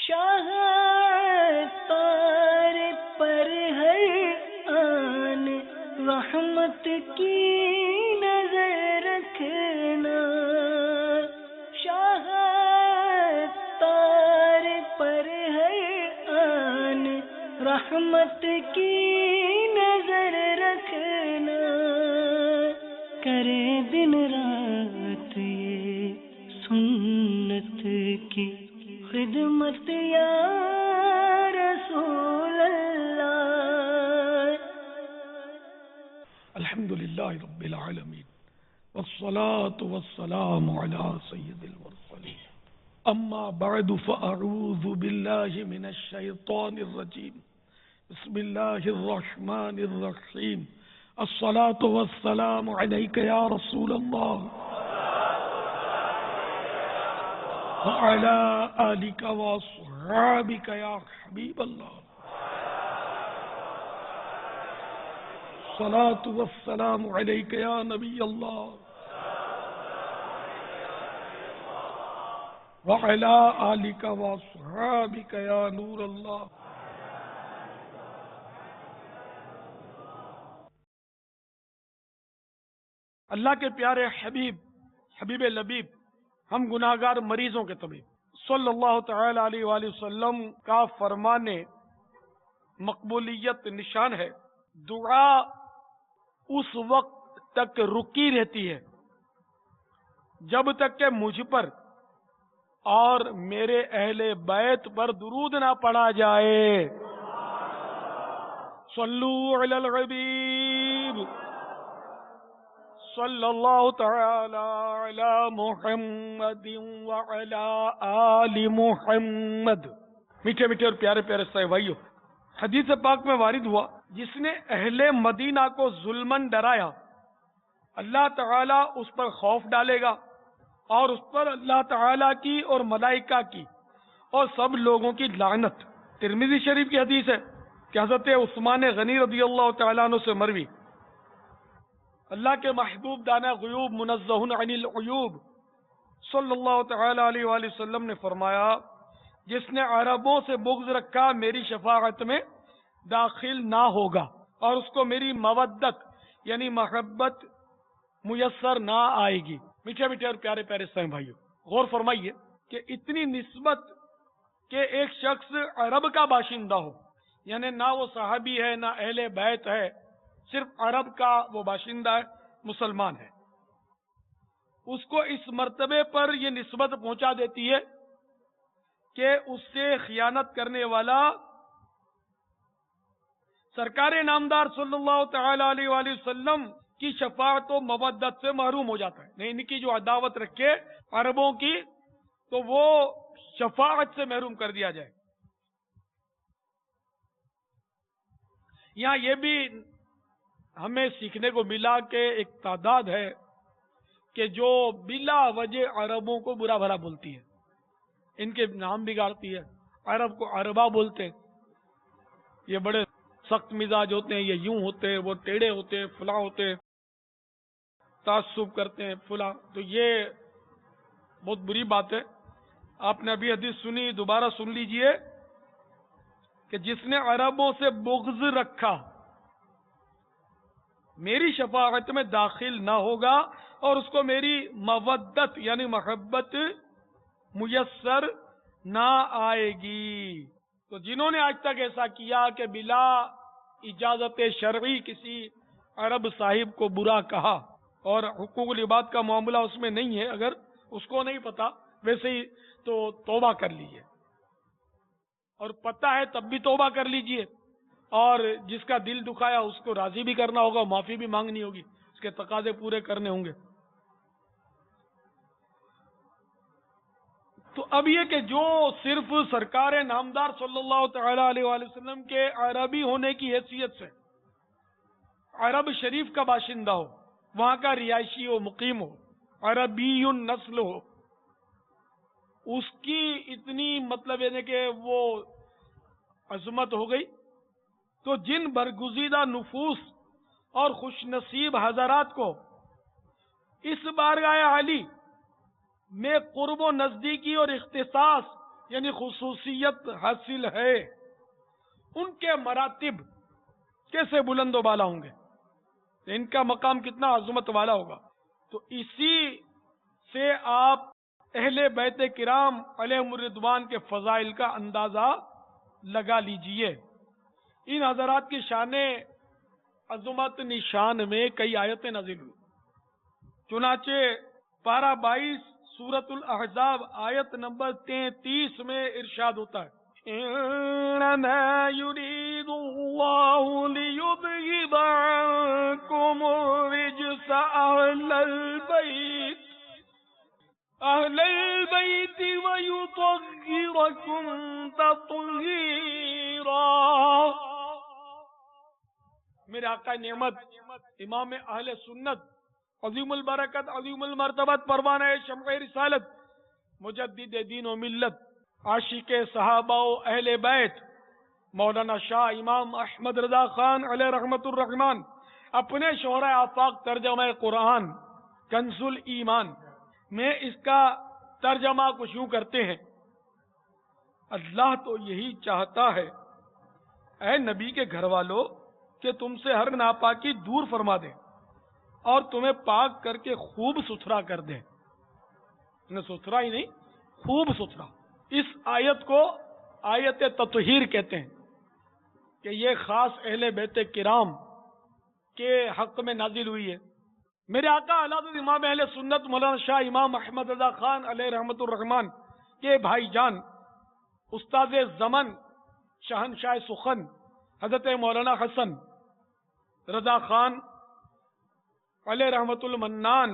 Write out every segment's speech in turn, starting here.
شاہ تار پر ہر آن رحمت کی نظر رکھنا، شاہ تار پر ہر آن رحمت کی نظر رکھنا، کرے دن رات یہ سنت کی خدمت یا رسول اللہ۔ الحمدللہ رب العالمین والصلاة والسلام على سید المرسلین، اما بعد فاعوذ باللہ من الشیطان الرجیم، بسم اللہ الرحمن الرحیم، الصلاة والسلام علیک یا رسول اللہ وعلى آلك وصحابك يا حبيب الله، الصلاة والسلام عليك يا نبي الله وعلى آلك وصحابك يا نور الله۔ اللہ کے پیارے حبیب لبیب، ہم گناہگار مریضوں کے طبیب صلی اللہ تعالی علیہ وآلہ وسلم کا فرمان مقبولیت نشان ہے، دعا اس وقت تک رکی رہتی ہے جب تک کہ مجھ پر اور میرے اہل بیت پر درود نہ پڑھا جائے۔ صلو علی الحبیب صلی اللہ تعالی علی محمد وعلی آل محمد۔ میٹھے میٹھے اور پیارے پیارے صاحب بھائیو، حدیث پاک میں وارد ہوا، جس نے اہل مدینہ کو ظلمن ڈرایا اللہ تعالی اس پر خوف ڈالے گا، اور اس پر اللہ تعالی کی اور ملائکہ کی اور سب لوگوں کی لعنت۔ ترمذی شریف کی حدیث ہے کہ حضرت عثمان غنی رضی اللہ تعالیٰ عنہ سے مروی، اللہ کے محبوب دانا غیوب منزہ عن العیوب صلی اللہ تعالی علیہ وآلہ وسلم نے فرمایا، جس نے عربوں سے بغض رکھا میری شفاعت میں داخل نہ ہوگا، اور اس کو میری مودت یعنی محبت میسر نہ آئے گی۔ میٹھے میٹھے اور پیارے پیارے اسلام بھائیو، غور فرمائیے کہ اتنی نسبت کہ ایک شخص عرب کا باشندہ ہو، یعنی نہ وہ صحابی ہے نہ اہل بیت ہے، صرف عرب کا وہ باشندہ ہے، مسلمان ہے، اس کو اس مرتبے پر یہ نسبت پہنچا دیتی ہے کہ اس سے خیانت کرنے والا سرکار نامدار صلی اللہ تعالی علیہ وآلہ وسلم کی شفاعت و مودت سے محروم ہو جاتا ہے۔ نہیں، ان کی جو عداوت رکھے عربوں کی، تو وہ شفاعت سے محروم کر دیا جائے۔ یہاں یہ بھی ہمیں سیکھنے کو ملا کہ ایک تعداد ہے کہ جو بلا وجہ عربوں کو برا بھلا بولتی ہے، ان کے نام بگاڑتی ہے، عرب کو عربہ بولتے ہیں، یہ بڑے سخت مزاج ہوتے ہیں، یہ یوں ہوتے ہیں، وہ ٹیڑے ہوتے ہیں، فلاں ہوتے ہیں، تعصب کرتے ہیں فلاں۔ تو یہ بہت بری بات ہے۔ آپ نے ابھی حدیث سنی، دوبارہ سن لیجئے کہ جس نے عربوں سے بغض رکھا میری شفاعت میں داخل نہ ہوگا، اور اس کو میری مودت یعنی محبت میسر نہ آئے گی۔ تو جنہوں نے آج تک ایسا کیا کہ بلا اجازت شرعی کسی عرب صاحب کو برا کہا، اور حقوق العباد کا معاملہ اس میں نہیں ہے، اگر اس کو نہیں پتا ویسے ہی تو توبہ کر لیجئے، اور پتہ ہے تب بھی توبہ کر لیجئے، اور جس کا دل دکھایا اس کو راضی بھی کرنا ہوگا، معافی بھی مانگنی ہوگی، اس کے تقاضے پورے کرنے ہوں گے۔ تو اب یہ کہ جو صرف سرکار نامدار صلی اللہ تعالی علیہ وآلہ وسلم کے عربی ہونے کی حیثیت سے عرب شریف کا باشندہ ہو، وہاں کا رہائشی ہو، مقیم ہو، عربی النسل ہو، اس کی اتنی مطلب ہے کہ وہ عظمت ہو گئی، تو جن برگزیدہ نفوس اور خوش نصیب حضرات کو اس بارگاہ علی میں قرب و نزدیکی اور اختصاص یعنی خصوصیت حاصل ہے، ان کے مراتب کیسے بلند و بالا ہوں گے، ان کا مقام کتنا عظمت والا ہوگا. تو اسی سے آپ اہل بیت کرام علیہم الرضوان کے فضائل کا اندازہ لگا لیجئے. ان حضرات کی شان عظمت نشان میں کئی آیتیں نازل ہوئی. چنانچہ پارہ 22 سورۃ الاحزاب آیت نمبر 33 میں ارشاد ہوتا ہے، انما يريد الله ليذهب عنكم الرجس اهل البيت ويطهركم تطهيرا. میرے آقا نعمت امام اہل سنت عظیم البرکت عظیم المرتبت پروانہ شمع رسالت مجدد دین و ملت عاشق صحابہ و اہل بیت مولانا شاہ امام احمد رضا خان علیہ رحمت الرحمان اپنے شہرہ آفاق ترجمہ قرآن کنز الایمان میں اس کا ترجمہ کچھ یوں کرتے ہیں، اللہ تو یہی چاہتا ہے اے نبی کے گھر والوں کہ تم سے ہر ناپاکی دور فرما دے اور تمہیں پاک کر کے خوب ستھرا کر دے. نہ ستھرا ہی نہیں، خوب ستھرا. اس آیت کو آیت تطہیر کہتے ہیں کہ یہ خاص اہل بیت کرام کے حق میں نازل ہوئی ہے. میرے آقا حضرت امام اہل سنت مولانا شاہ امام احمد رضا خان علیہ رحمت الرحمان کے بھائی جان استاد زمن شہنشاہ سخن حضرت مولانا حسن رضا خان علیہ رحمت المنان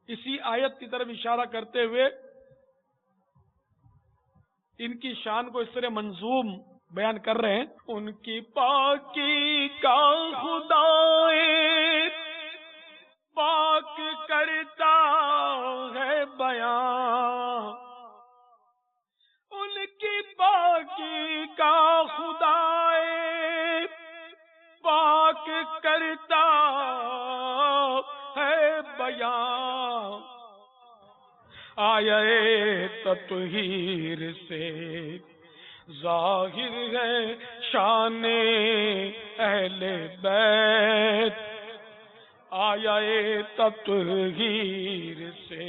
اسی آیت کی طرف اشارہ کرتے ہوئے ان کی شان کو اس طرح منظوم بیان کر رہے ہیں، ان کی پاکی کا خدائے پاک کرتا ہے بیان، ان کی پاکی کا خدائے پاک کرتا ہے بیان، آیے تطہیر سے ظاہر ہے شان اہل بیت، آیے تطہیر سے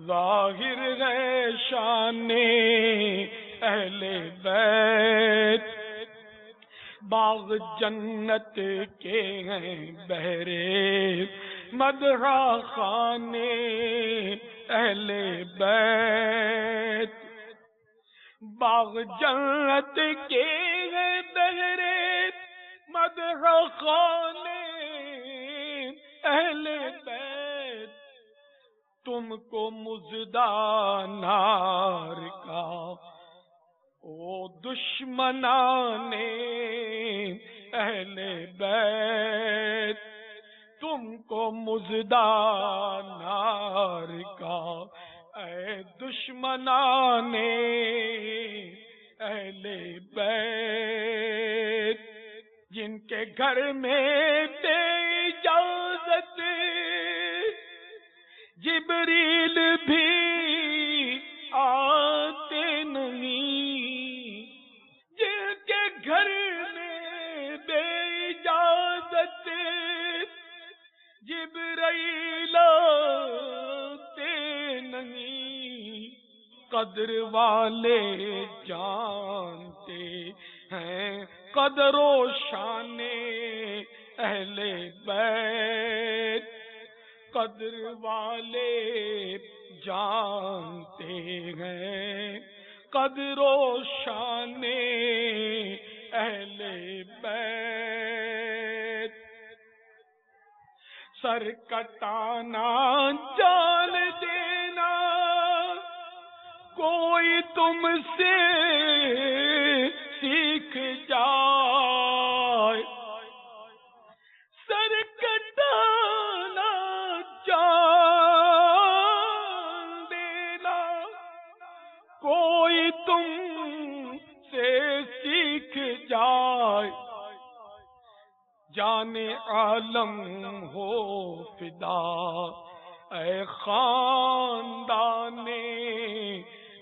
ظاہر ہے شان اہل بیت، باغ جنت کے ہیں بہرے مدح خانے اہل بیت، باغ جنت کے ہیں بہرے مدح خانے اہل بیت، تم کو مژدہ نار کا او دشمنان اہل بیت، تم کو مژدہ نار کا اے دشمنان اہل بیت، جن کے گھر میں بے اجازت جبریل بھی آتے نہیں، جن کے گھر میں بے اجازت جبریل آتے نہیں، قدر والے جانتے ہیں قدر و شان اہل بیت، قدر والے جانتے ہیں قدر و شان اہل بیت، سر کٹانا جان دینا کوئی تم سے سیکھ جائے، سر کٹانا جان دینا کوئی تم سے سیکھ جائے، جان عالم ہو فدا اے خاندان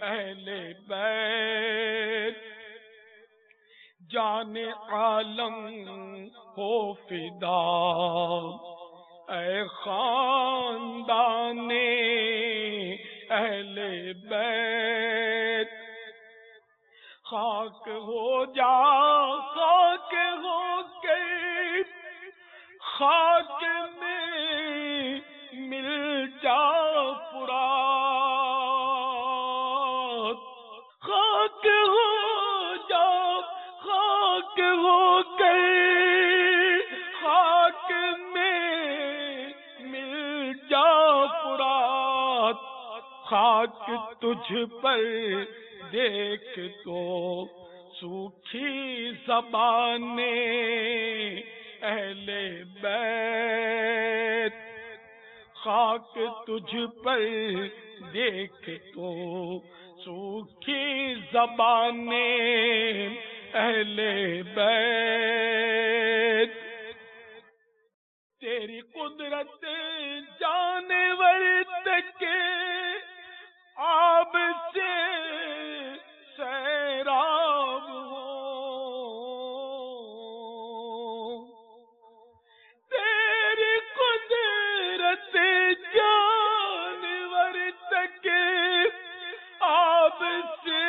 اہل بیت، جان عالم ہو فدا اے خاندان اہل بیت، خاک ہو جا خاک ہو کے خاک میں مل جا فرات، خاک ہو جا خاک ہو کے خاک میں مل جا فرات، خاک تجھ پر دیکھ تو سوکھی زبانیں اہل بیت، خاک تجھ پر دیکھ تو سوکھی زبانیں اہل بیت، تیری قدرت جانور تک آب سے سیراب ہو، تیری قدرت جانور تک آب سے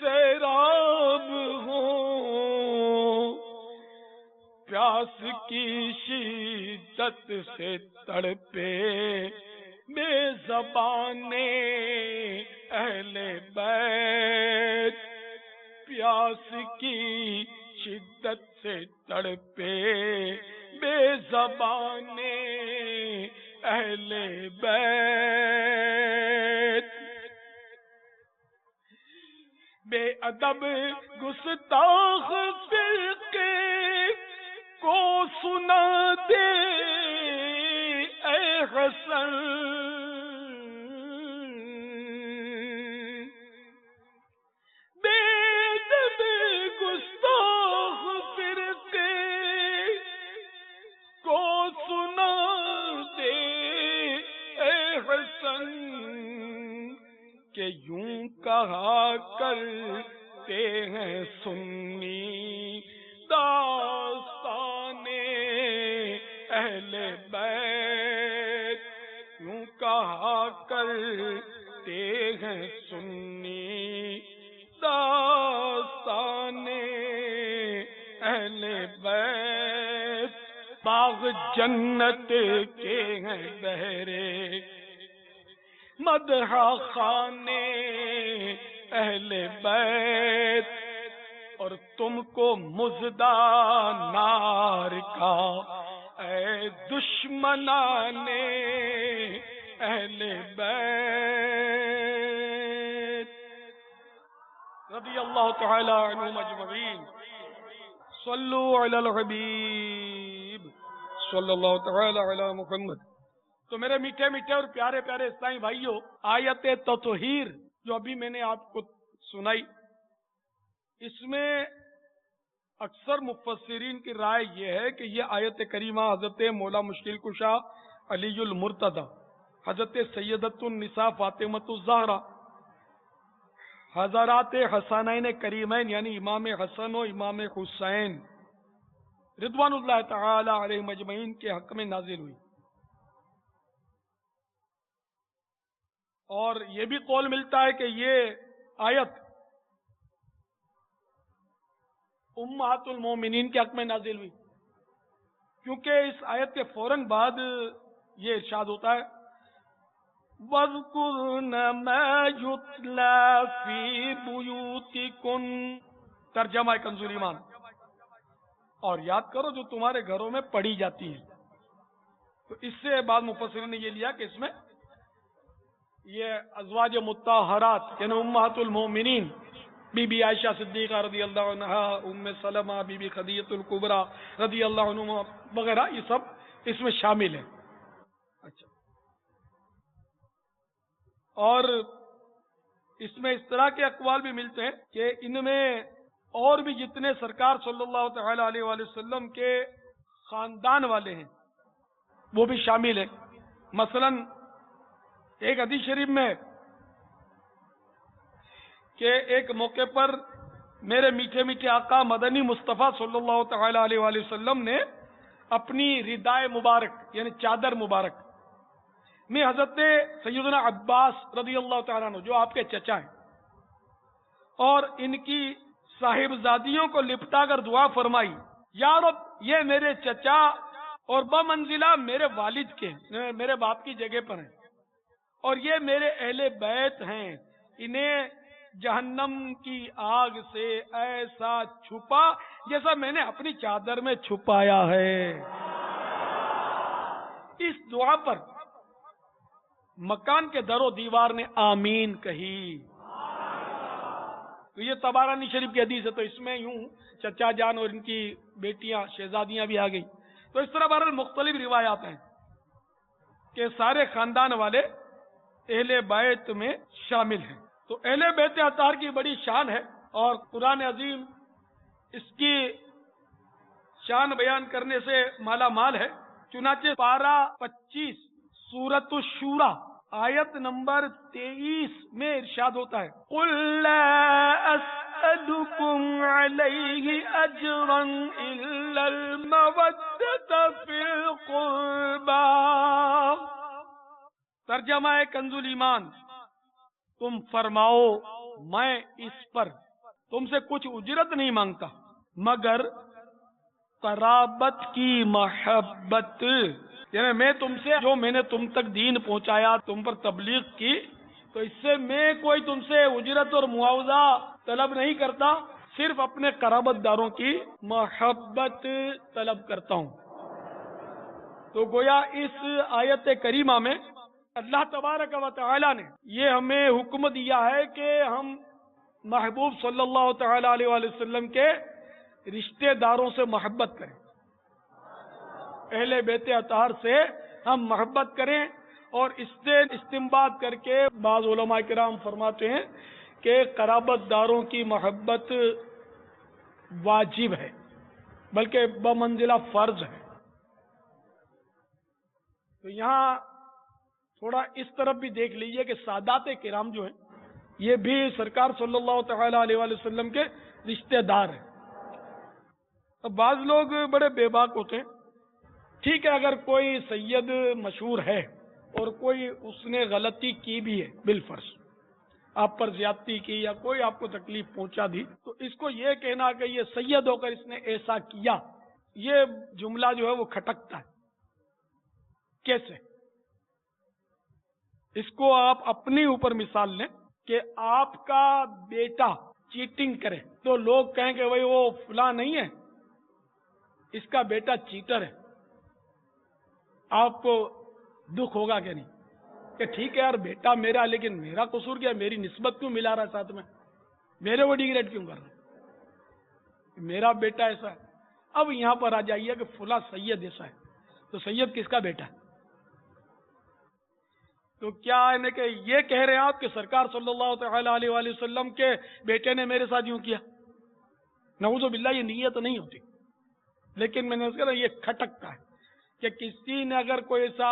سیراب ہو، پیاس کی شدت سے تڑپے بے زبانیں اہل بیت، پیاس کی شدت سے تڑپے بے زبانیں اہل بیت، بے ادب گستاخ فرقے کو سنا دے اے حسن، بے ادب گستاخ فرقے کو سنا دے اے حسن، کہ یوں کہا کرتے ہیں سنی داستان اہل بیت، یوں کہا کرتے ہیں سنی داستان اہل بیت، باغ جنت کے ہیں بہرے مدح خانے اہل بیت، اور تم کو مژدہ نار کا اے دشمنان اہل بیت، رضی اللہ تعالی عنہم اجمعین، صلو علی الحبیب صلی اللہ تعالی علی محمد۔ تو میرے میٹھے میٹھے اور پیارے پیارے اسلامی بھائیوں، آیت تطہیر جو ابھی میں نے آپ کو سنائی، اس میں اکثر مفسرین کی رائے یہ ہے کہ یہ آیت کریمہ حضرت مولا مشکل کشا علی المرتضی، حضرت سیدۃ النساء فاطمۃ الزہرا، حضرات حسنین کریمین یعنی امام حسن و امام حسین رضوان اللہ تعالی علیہم اجمعین کے حق میں نازل ہوئی، اور یہ بھی قول ملتا ہے کہ یہ آیت امہات المومنین کے حق میں نازل ہوئی، کیونکہ اس آیت کے فوراً بعد یہ ارشاد ہوتا ہے وَاذْكُرْنَ مَا يُتْلَى فِي بُيُوتِكُنَّ، ترجمہ کنز ایمان، اور یاد کرو جو تمہارے گھروں میں پڑھی جاتی ہے۔ تو اس سے بعد مفسرین نے یہ لیا کہ اس میں یہ ازواج مطہرات یعنی امہات المومنین بی بی عائشہ صدیقہ رضی اللہ عنہا، ام سلمہ، بی بی خدیجہ الکبریٰ رضی اللہ عنہما وغیرہ، یہ سب اس میں شامل ہیں۔ اچھا، اور اس میں اس طرح کے اقوال بھی ملتے ہیں کہ ان میں اور بھی جتنے سرکار صلی اللہ تعالی علیہ وآلہ وسلم کے خاندان والے ہیں وہ بھی شامل ہیں۔ مثلا ایک حدیث شریف میں کہ ایک موقع پر میرے میٹھے میٹھے آقا مدنی مصطفیٰ صلی اللہ تعالی علیہ وآلہ وسلم نے اپنی ردائے مبارک یعنی چادر مبارک میں حضرت سیدنا عباس رضی اللہ تعالیٰ عنہ جو آپ کے چچا ہیں اور ان کی صاحبزادیوں کو لپٹا کر دعا فرمائی، یا رب یہ میرے چچا اور بمنزلہ میرے والد کے میرے باپ کی جگہ پر ہیں اور یہ میرے اہل بیت ہیں، انہیں جہنم کی آگ سے ایسا چھپا جیسا میں نے اپنی چادر میں چھپایا ہے۔ اس دعا پر مکان کے در و دیوار نے آمین کہی۔ تو یہ طبرانی شریف کی حدیث ہے، تو اس میں یوں چچا جان اور ان کی بیٹیاں شہزادیاں بھی آ گئی۔ تو اس طرح بہرحال مختلف روایات ہیں کہ سارے خاندان والے اہل بیت میں شامل ہیں۔ تو اہل بیت اطہار کی بڑی شان ہے اور قرآن عظیم اس کی شان بیان کرنے سے مالا مال ہے۔ چنانچہ پارہ 25 سورۃ الشورى آیت نمبر 23 میں ارشاد ہوتا ہے، قُلْ لَا أَسْأَلُكُمْ عَلَيْهِ أَجْرًا إِلَّا الْمَوَدَّةَ فِي الْقُرْبَى۔ ترجمہ ہے کنز الایمان، تم فرماؤ میں اس پر تم سے کچھ اجرت نہیں مانگتا مگر قرابت کی محبت، یعنی میں تم سے جو میں نے تم تک دین پہنچایا، تم پر تبلیغ کی، تو اس سے میں کوئی تم سے اجرت اور معاوضہ طلب نہیں کرتا، صرف اپنے قرابت داروں کی محبت طلب کرتا ہوں۔ تو گویا اس آیت کریمہ میں اللہ تبارک و تعالی نے یہ ہمیں حکم دیا ہے کہ ہم محبوب صلی اللہ تعالی علیہ وآلہ وسلم کے رشتہ داروں سے محبت کریں، اہل بیت اطہار سے ہم محبت کریں، اور اس سے استنباط کر کے بعض علماء کرام فرماتے ہیں کہ قرابت داروں کی محبت واجب ہے بلکہ بمنزلہ فرض ہے۔ تو یہاں تھوڑا اس طرف بھی دیکھ لیجئے کہ سادات کرام جو ہیں یہ بھی سرکار صلی اللہ تعالی علیہ وآلہ وسلم کے رشتہ دار ہیں۔ اب بعض لوگ بڑے بے باک ہوتے ہیں، ٹھیک ہے اگر کوئی سید مشہور ہے اور کوئی اس نے غلطی کی بھی ہے، بالفرض آپ پر زیادتی کی یا کوئی آپ کو تکلیف پہنچا دی، تو اس کو یہ کہنا کہ یہ سید ہو کر اس نے ایسا کیا، یہ جملہ جو ہے وہ کھٹکتا ہے۔ کیسے؟ اس کو آپ اپنے اوپر مثال لیں کہ آپ کا بیٹا چیٹنگ کرے تو لوگ کہیں کہ بھئی وہ فلاں نہیں ہے، اس کا بیٹا چیٹر ہے، آپ کو دکھ ہوگا کہ نہیں کہ ٹھیک ہے یار بیٹا میرا، لیکن میرا قصور کیا، میری نسبت کیوں ملا رہا ہے ساتھ میں، میرے وہ ڈیگریڈ کیوں کر رہا ہے، میرا بیٹا ایسا ہے۔ اب یہاں پر آ جائیے کہ فلاں سید ایسا ہے، تو سید کس کا بیٹا ہے؟ تو کیا ہے کہ یہ کہہ رہے ہیں آپ کہ سرکار صلی اللہ تعالی علیہ وآلہ وسلم کے بیٹے نے میرے ساتھ یوں کیا؟ نعوذ باللہ، یہ نیت نہیں ہوتی، لیکن میں نے اس کا یہ کھٹکتا ہے کہ کسی نے اگر کوئی ایسا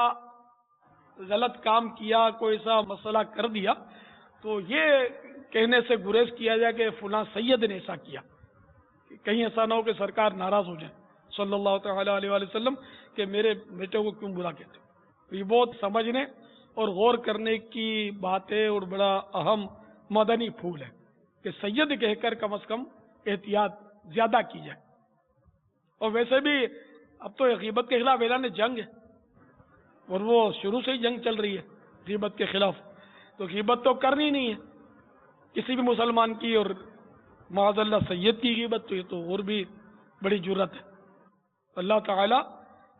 غلط کام کیا، کوئی ایسا مسئلہ کر دیا، تو یہ کہنے سے گریز کیا جائے کہ فلاں سید نے ایسا کیا، کہیں ایسا نہ ہو کہ سرکار ناراض ہو جائے صلی اللہ تعالی علیہ وآلہ وسلم کہ میرے بیٹے کو کیوں برا کہتے۔ تو یہ بہت سمجھنے اور غور کرنے کی بات ہے اور بڑا اہم مدنی پھول ہے کہ سید کہہ کر کم از کم احتیاط زیادہ کی جائے۔ اور ویسے بھی اب تو غیبت کے خلاف اعلان جنگ ہے اور وہ شروع سے ہی جنگ چل رہی ہے غیبت کے خلاف، تو غیبت تو کرنی نہیں ہے کسی بھی مسلمان کی، اور معاذ اللہ سید کی غیبت تو یہ تو اور بھی بڑی جرت ہے۔ اللہ تعالی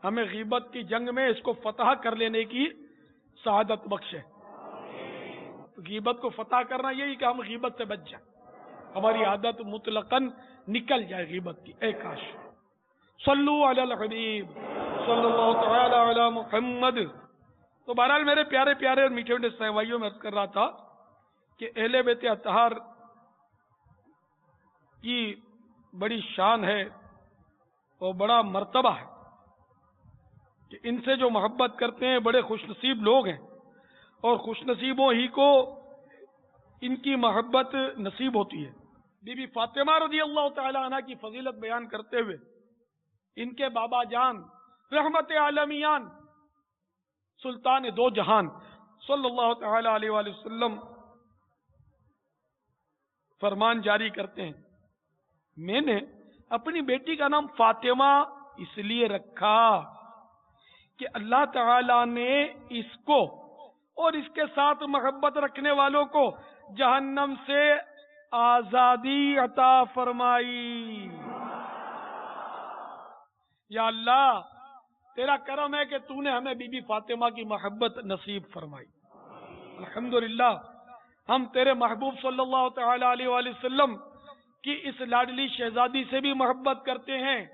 ہمیں غیبت کی جنگ میں اس کو فتح کر لینے کی سعادت بخشے۔ غیبت کو فتح کرنا یہی کہ ہم غیبت سے بچ جائیں، ہماری عادت مطلقاً نکل جائے غیبت کی۔ اے کاش! صلو علی الحبیب صلی اللہ تعالی علی محمد۔ تو بہرحال میرے پیارے پیارے اور میٹھے میٹھے سہوائیوں میں عرض کر رہا تھا کہ اہل بیت اطہار کی بڑی شان ہے اور بڑا مرتبہ ہے کہ ان سے جو محبت کرتے ہیں بڑے خوش نصیب لوگ ہیں، اور خوش نصیبوں ہی کو ان کی محبت نصیب ہوتی ہے۔ بی بی فاطمہ رضی اللہ تعالی عنہ کی فضیلت بیان کرتے ہوئے ان کے بابا جان رحمت عالمیان سلطان دو جہان صلی اللہ تعالی علیہ وآلہ وسلم فرمان جاری کرتے ہیں، میں نے اپنی بیٹی کا نام فاطمہ اس لیے رکھا کہ اللہ تعالی نے اس کو اور اس کے ساتھ محبت رکھنے والوں کو جہنم سے آزادی عطا فرمائی۔ یا اللہ تیرا کرم ہے کہ تو نے ہمیں بی بی فاطمہ کی محبت نصیب فرمائی۔ الحمدللہ ہم تیرے محبوب صلی اللہ تعالی علیہ وآلہ وسلم کی اس لاڈلی شہزادی سے بھی محبت کرتے ہیں،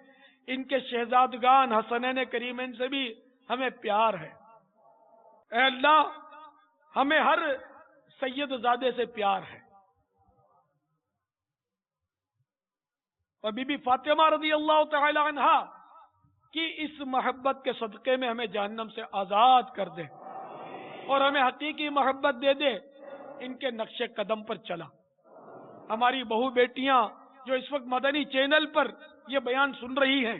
ان کے شہزادگان حسنین کریمین سے بھی ہمیں پیار ہے۔ اے اللہ ہمیں ہر سید زادے سے پیار ہے، اور بی بی فاطمہ رضی اللہ تعالی عنہا کی اس محبت کے صدقے میں ہمیں جہنم سے آزاد کر دے اور ہمیں حقیقی محبت دے دے، ان کے نقش قدم پر چلا۔ ہماری بہو بیٹیاں جو اس وقت مدنی چینل پر یہ بیان سن رہی ہیں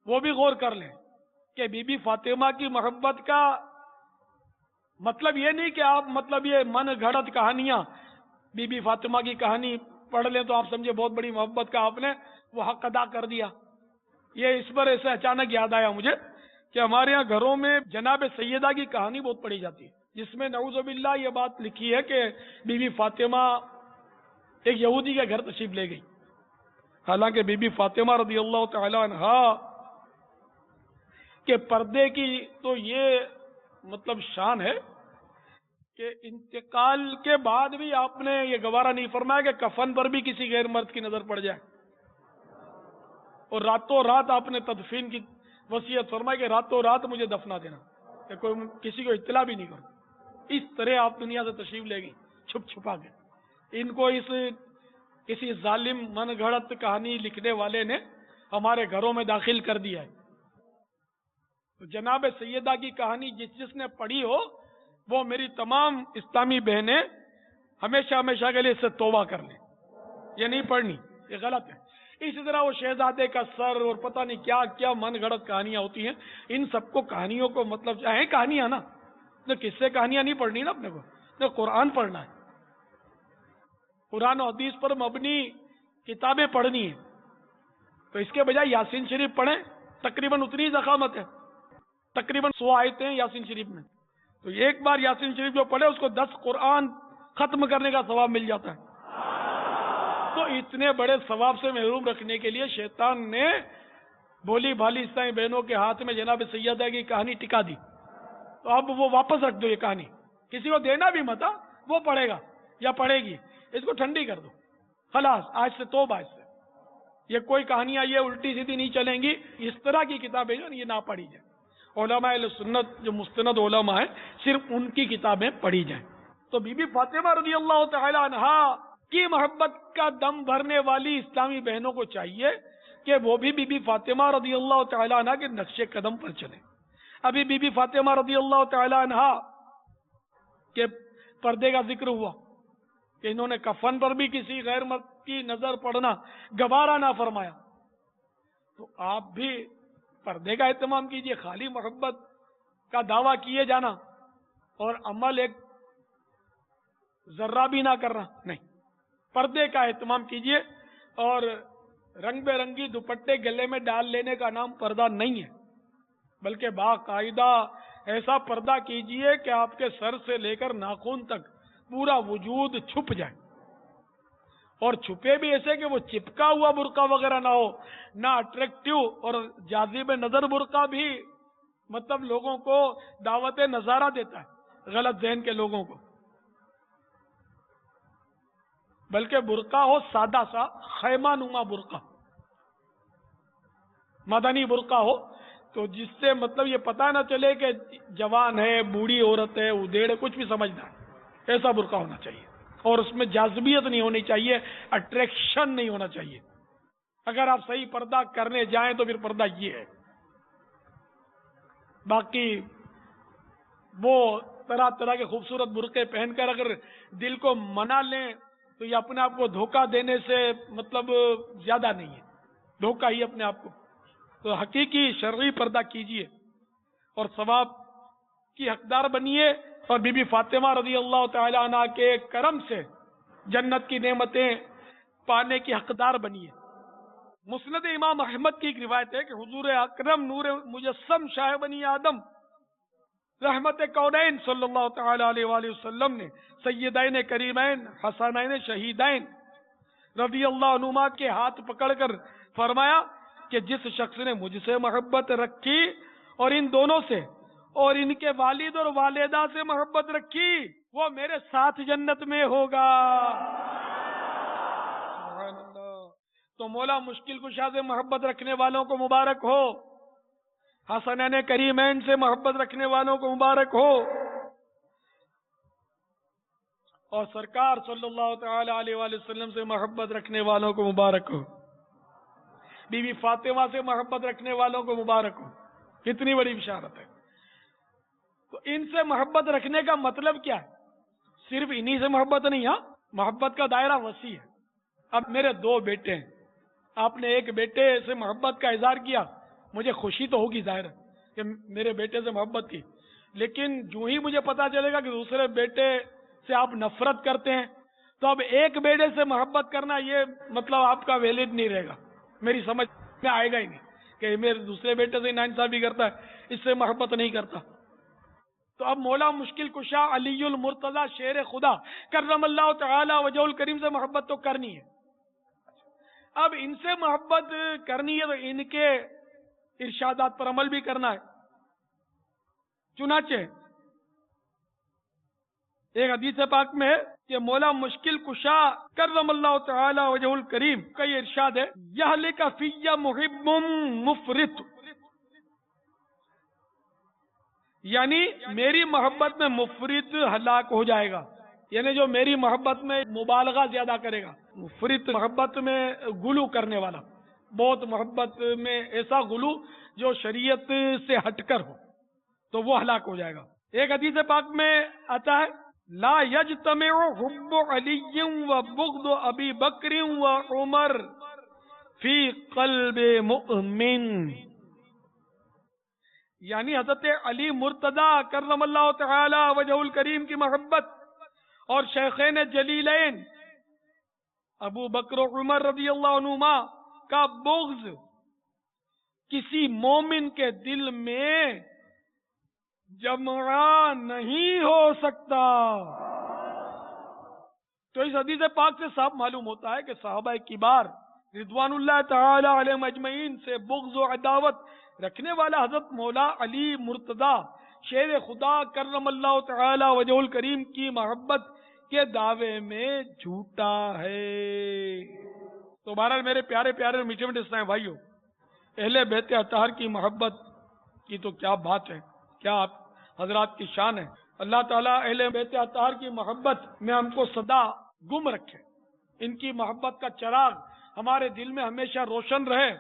وہ بھی غور کر لیں کہ بی بی فاطمہ کی محبت کا مطلب یہ نہیں کہ آپ مطلب یہ من گھڑت کہانیاں، بی بی فاطمہ کی کہانی پڑھ لیں تو آپ سمجھے بہت بڑی محبت کا آپ نے وہ حق ادا کر دیا۔ یہ اس پر ایسے اچانک یاد آیا مجھے کہ ہمارے یہاں گھروں میں جناب سیدہ کی کہانی بہت پڑھی جاتی ہے، جس میں نعوذ باللہ یہ بات لکھی ہے کہ بی بی فاطمہ ایک یہودی کے گھر تشریف لے گئی، حالانکہ بی بی فاطمہ رضی اللہ تعالی عنہا کہ پردے کی تو یہ مطلب شان ہے کہ انتقال کے بعد بھی آپ نے یہ گوارا نہیں فرمایا کہ کفن پر بھی کسی غیر مرد کی نظر پڑ جائے، اور راتوں رات آپ نے تدفین کی وصیت فرمائی کہ راتوں رات مجھے دفنا دینا، کہ کوئی کسی کو اطلاع بھی نہیں کرو۔ اس طرح آپ دنیا سے تشریف لے گئی چھپ چھپا کے۔ ان کو اس کسی ظالم من گھڑت کہانی لکھنے والے نے ہمارے گھروں میں داخل کر دیا ہے۔ تو جناب سیدہ کی کہانی جس نے پڑھی ہو وہ میری تمام اسلامی بہنیں ہمیشہ ہمیشہ کے لیے اس سے توبہ کر لیں، یہ نہیں پڑھنی، یہ غلط ہے۔ اسی طرح وہ شہزادے کا سر اور پتہ نہیں کیا کیا من گھڑت کہانیاں ہوتی ہیں، ان سب کو کہانیوں کو مطلب چاہیں کہانیاں نا، تو کس سے کہانیاں نہیں پڑھنی نا، اپنے کو تو قرآن پڑھنا ہے، قرآن و حدیث پر مبنی کتابیں پڑھنی ہیں۔ تو اس کے بجائے یاسین شریف پڑھیں، تقریباً اتنی ضخامت ہے، تقریباً 100 آیتیں ہیں یاسین شریف میں، تو ایک بار یاسین شریف جو پڑھے اس کو 10 قرآن ختم کرنے کا ثواب مل جاتا ہے۔ تو اتنے بڑے ثواب سے محروم رکھنے کے لیے شیطان نے بولی بھالی اسلامی بہنوں کے ہاتھ میں جناب سیدہ کی کہانی ٹکا دی، تو اب وہ واپس رکھ دو، یہ کہانی کسی کو دینا بھی مت، وہ پڑھے گا یا پڑھے گی، اس کو ٹھنڈی کر دو، خلاص آج سے توبہ، اس سے یہ کوئی کہانیاں یہ الٹی سیدھی نہیں چلیں گی، اس طرح کی کتابیں جو یہ نہ پڑھی جائیں۔ علماء اہل سنت جو مستند علماء ہیں صرف ان کی کتابیں پڑھی جائیں۔ تو بی بی فاطمہ رضی اللہ تعالی عنہا کی محبت کا دم بھرنے والی اسلامی بہنوں کو چاہیے کہ وہ بھی بی بی فاطمہ رضی اللہ تعالی عنہا کے نقش قدم پر چلیں۔ ابھی بی بی فاطمہ رضی اللہ تعالی عنہا کے پردے کا ذکر ہوا کہ انہوں نے کفن پر بھی کسی غیر مرد کی نظر پڑنا گوارا نہ فرمایا، تو آپ بھی پردے کا اہتمام کیجئے۔ خالی محبت کا دعویٰ کیے جانا اور عمل ایک ذرہ بھی نہ کرنا نہیں، پردے کا اہتمام کیجئے، اور رنگ برنگی دوپٹے گلے میں ڈال لینے کا نام پردہ نہیں ہے، بلکہ باقاعدہ ایسا پردہ کیجئے کہ آپ کے سر سے لے کر ناخن تک پورا وجود چھپ جائے، اور چھپے بھی ایسے کہ وہ چپکا ہوا برقع وغیرہ نہ ہو، نہ اٹریکٹیو اور جاذب نظر برقع بھی مطلب لوگوں کو دعوت نظارہ دیتا ہے، غلط ذہن کے لوگوں کو، بلکہ برقع ہو سادہ سا خیمہ نما برقع، مدنی برقع ہو، تو جس سے مطلب یہ پتہ نہ چلے کہ جوان ہے، بوڑھی عورت ہے، ادھیڑ ہے، کچھ بھی سمجھنا ہے، ایسا برقع ہونا چاہیے، اور اس میں جاذبیت نہیں ہونی چاہیے، اٹریکشن نہیں ہونا چاہیے۔ اگر آپ صحیح پردہ کرنے جائیں تو پھر پردہ یہ ہے، باقی وہ طرح طرح کے خوبصورت برقعے پہن کر اگر دل کو منا لیں تو یہ اپنے آپ کو دھوکہ دینے سے مطلب زیادہ نہیں ہے، دھوکہ ہی اپنے آپ کو. تو حقیقی شرعی پردہ کیجئے اور ثواب کی حقدار بنیے، اور بی بی فاطمہ رضی اللہ تعالی عنہ کے کرم سے جنت کی نعمتیں پانے کی حقدار بنیے. مسند امام احمد کی ایک روایت ہے کہ حضور اکرم نور مجسم شاہ بنی آدم رحمت کونین صلی اللہ تعالی علیہ وآلہ وسلم نے سیدین کریمین حسنین شہیدین رضی اللہ عنہما کے ہاتھ پکڑ کر فرمایا کہ جس شخص نے مجھ سے محبت رکھی اور ان دونوں سے اور ان کے والد اور والدہ سے محبت رکھی وہ میرے ساتھ جنت میں ہوگا. سبحان اللہ. تو مولا مشکل کشا سے محبت رکھنے والوں کو مبارک ہو، حسنین کریمین سے محبت رکھنے والوں کو مبارک ہو، اور سرکار صلی اللہ تعالی علیہ وآلہ وسلم سے محبت رکھنے والوں کو مبارک ہو، بی بی فاطمہ سے محبت رکھنے والوں کو مبارک ہو. کتنی بڑی بشارت ہے. تو ان سے محبت رکھنے کا مطلب کیا ہے؟ صرف انہی سے محبت نہیں، ہاں محبت کا دائرہ وسیع ہے. اب میرے دو بیٹے ہیں، آپ نے ایک بیٹے سے محبت کا اظہار کیا، مجھے خوشی تو ہوگی ظاہر کہ میرے بیٹے سے محبت کی، لیکن جو ہی مجھے پتا چلے گا کہ دوسرے بیٹے سے آپ نفرت کرتے ہیں تو اب ایک بیٹے سے محبت کرنا یہ مطلب آپ کا ویلڈ نہیں رہے گا، میری سمجھ میں آئے گا ہی نہیں کہ میرے دوسرے بیٹے سے ناانصافی کرتا ہے، اس سے محبت نہیں کرتا. تو اب مولا مشکل کشا علی المرتضی شیر خدا کرم اللہ تعالی وجہ الکریم سے محبت تو کرنی ہے. اب ان سے محبت کرنی ہے تو ان کے ارشادات پر عمل بھی کرنا ہے. چنانچہ ایک حدیث پاک میں ہے کہ مولا مشکل کشا کرم اللہ تعالی وجہ الکریم کا یہ ارشاد ہے، یہلک فی محب مفرط، یعنی میری محبت میں مفرط ہلاک ہو جائے گا، یعنی جو میری محبت میں مبالغہ زیادہ کرے گا. مفرط محبت میں غلو کرنے والا، بہت محبت میں ایسا غلو جو شریعت سے ہٹ کر ہو تو وہ ہلاک ہو جائے گا. ایک حدیث پاک میں آتا ہے لا یجتمع حب علی و بغض ابی بکر و عمر فی قلب مؤمن، یعنی حضرت علی مرتضی کرم اللہ تعالی وجہ الکریم کی محبت اور شیخین جلیلین ابو بکر و عمر رضی اللہ عنہما کا بغض کسی مومن کے دل میں جمع نہیں ہو سکتا. تو اس حدیث پاک سے صاف معلوم ہوتا ہے کہ صحابہ کبار رضوان اللہ تعالی علیہم اجمعین سے بغض و عداوت رکھنے والا حضرت مولا علی مرتضی شیر خدا کرم اللہ تعالی وجہ الکریم کی محبت کے دعوے میں جھوٹا ہے. تو بہرحال میرے پیارے پیارے میٹھے میٹھے اسلام بھائیوں، اہل بیت اطہار کی محبت کی تو کیا بات ہے، کیا آپ حضرات کی شان ہے. اللہ تعالیٰ اہل بیت اطہار کی محبت میں ہم کو سدا گم رکھے، ان کی محبت کا چراغ ہمارے دل میں ہمیشہ روشن رہے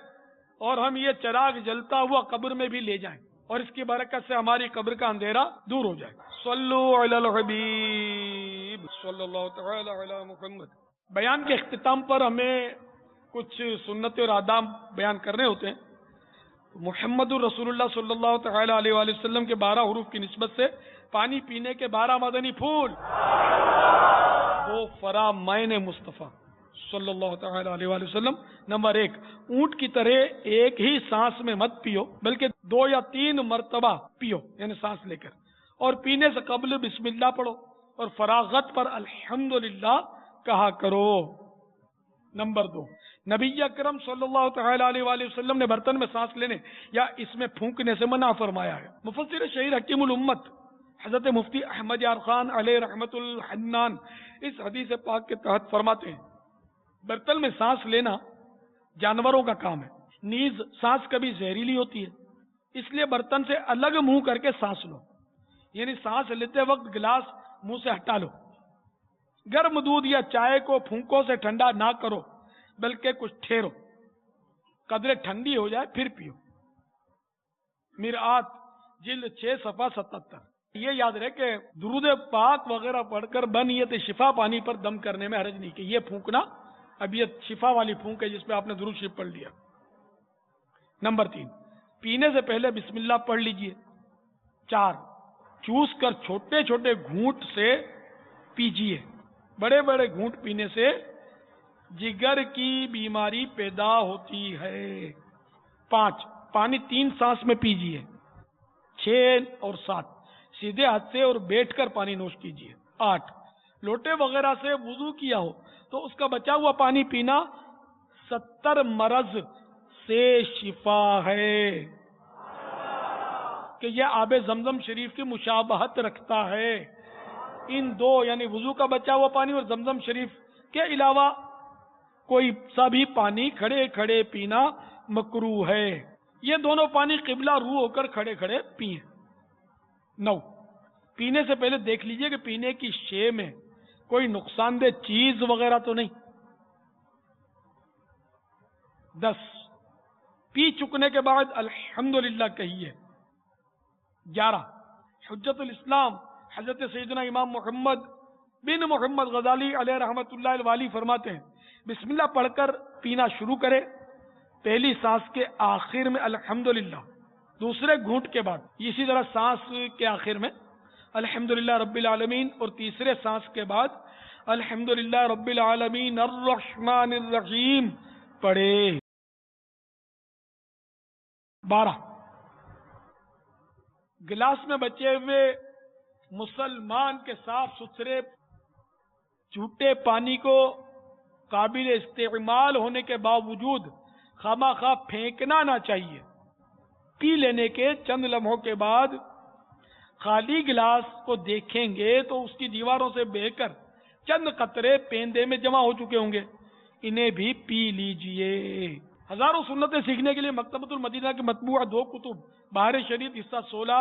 اور ہم یہ چراغ جلتا ہوا قبر میں بھی لے جائیں اور اس کی برکت سے ہماری قبر کا اندھیرا دور ہو جائے. صلو علی الحبیب صلی اللہ تعالی علی محمد. بیان کے اختتام پر ہمیں کچھ سنت اور آداب بیان کرنے ہوتے ہیں. محمد رسول اللہ صلی اللہ تعالی علیہ وآلہ وسلم کے 12 حروف کی نسبت سے پانی پینے کے 12 مدنی پھول، وہ فرامین مصطفیٰ صلی اللہ تعالی علیہ وآلہ وسلم. نمبر 1، اونٹ کی طرح ایک ہی سانس میں مت پیو بلکہ 2 یا 3 مرتبہ پیو، یعنی سانس لے کر، اور پینے سے قبل بسم اللہ پڑھو اور فراغت پر الحمدللہ کہا کرو. نمبر 2، نبی اکرم صلی اللہ تعالی علیہ وآلہ وسلم نے برتن میں سانس لینے یا اس میں پھونکنے سے منع فرمایا ہے. مفسر شہیر حکیم الامت حضرت مفتی احمد یار خان علیہ رحمت الحنان اس حدیث پاک کے تحت فرماتے ہیں برتن میں سانس لینا جانوروں کا کام ہے، نیز سانس کبھی زہریلی ہوتی ہے، اس لیے برتن سے الگ منہ کر کے سانس لو، یعنی سانس لیتے وقت گلاس منہ سے ہٹا لو. گرم دودھ یا چائے کو پھونکوں سے ٹھنڈا نہ کرو بلکہ کچھ ٹھہرو، قدرے ٹھنڈی ہو جائے پھر پیو. مرآت جلد 6 صفحہ 77. یہ یاد رہے کہ درود پاک وغیرہ پڑھ کر بنیت شفا پانی پر دم کرنے میں حرج نہیں، کہ یہ پھونکنا اب یہ شفا والی پھونک ہے جس پہ آپ نے درود شریف پڑھ لیا۔ نمبر 3، پینے سے پہلے بسم اللہ پڑھ لیجئے۔ 4، چوس کر چھوٹے چھوٹے گھونٹ سے پیجئے، بڑے بڑے گھونٹ پینے سے جگر کی بیماری پیدا ہوتی ہے۔ 5، پانی 3 سانس میں پیجئے۔ 6 اور 7، سیدھے ہاتھ سے اور بیٹھ کر پانی نوش کیجئے۔ 8، لوٹے وغیرہ سے وضو کیا ہو تو اس کا بچا ہوا پانی پینا 70 مرض سے شفا ہے، کہ یہ آب زمزم شریف کی مشابہت رکھتا ہے۔ ان دو یعنی وضو کا بچا ہوا پانی اور زمزم شریف کے علاوہ کوئی سا بھی پانی کھڑے کھڑے پینا مکروہ ہے۔ یہ دونوں پانی قبلہ رو ہو کر کھڑے کھڑے پئیں۔ 9، پینے سے پہلے دیکھ لیجئے کہ پینے کی شے میں کوئی نقصان دہ چیز وغیرہ تو نہیں۔ 10، پی چکنے کے بعد الحمدللہ کہیے۔ 11، حجت الاسلام حضرت سیدنا امام محمد بن محمد غزالی علیہ رحمت اللہ الوالی فرماتے ہیں بسم اللہ پڑھ کر پینا شروع کرے، پہلی سانس کے آخر میں الحمدللہ، دوسرے گھونٹ کے بعد اسی طرح سانس کے آخر میں الحمدللہ رب العالمین، اور تیسرے سانس کے بعد الحمدللہ رب العالمین الرحمن الرحیم پڑھے۔ 12، گلاس میں بچے ہوئے مسلمان کے صاف ستھرے جھوٹے پانی کو قابل استعمال ہونے کے باوجود خواہ پھینکنا نہ چاہیے۔ پی لینے کے چند لمحوں کے بعد خالی گلاس کو دیکھیں گے تو اس کی دیواروں سے بہہ کر چند قطرے پیندے میں جمع ہو چکے ہوں گے، انہیں بھی پی لیجئے۔ ہزاروں سنتیں سیکھنے کے لیے مکتبۃ المدینہ کے مطبوعہ 2 کتب، بہار شریف حصہ 16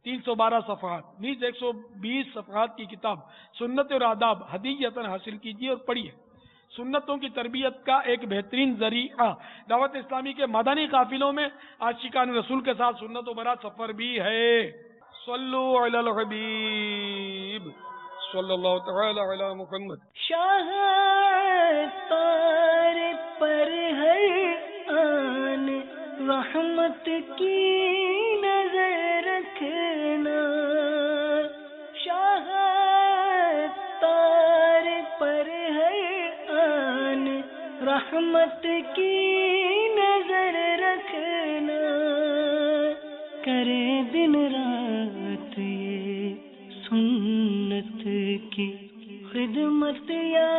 312 صفحات، نیز 120 صفحات کی کتاب سنت اور آداب ہدیۃً حاصل کیجیے اور پڑھیے۔ سنتوں کی تربیت کا ایک بہترین ذریعہ دعوت اسلامی کے مدنی قافلوں میں عاشقان رسول کے ساتھ سنت و برات سفر بھی ہے۔ صلو علی الحبیب صلی اللہ تعالی علی محمد۔ شاہ تار پر ہر آن رحمت کی نظر رکھنا، شاہ تار پر ہر آن رحمت کی نظر رکھنا، کرے دن رات یہ سنت کی خدمت یا